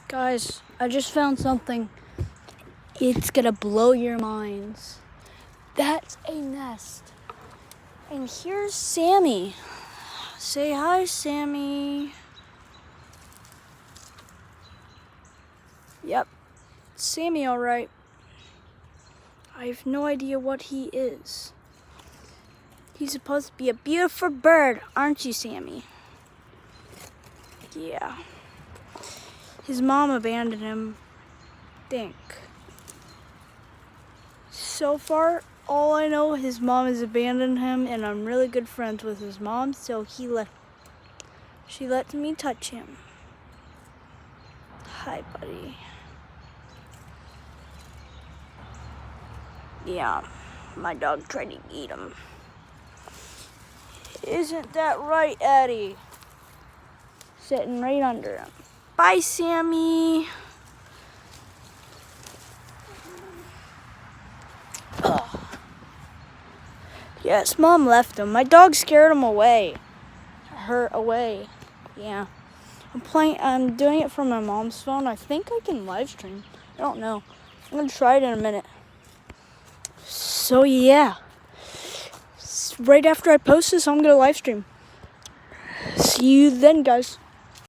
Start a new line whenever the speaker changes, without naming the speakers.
Guys, I just found something. It's gonna blow your minds. That's a nest. And here's Sammy. Say hi, Sammy. Yep, Sammy, all right. I have no idea what he is. He's supposed to be a beautiful bird, aren't you, Sammy? Yeah. His mom abandoned him, I think. So far, all I know, his mom has abandoned him, and I'm really good friends with his mom, so she lets me touch him. Hi, buddy. Yeah, my dog tried to eat him. Isn't that right, Eddie? Sitting right under him. Bye, Sammy. Ugh. Yes, Mom left him. My dog scared him away. Her away. Yeah. I'm doing it from my mom's phone. I think I can live stream. I don't know. I'm gonna try it in a minute. So yeah. Right after I post this, I'm gonna live stream. See you then, guys.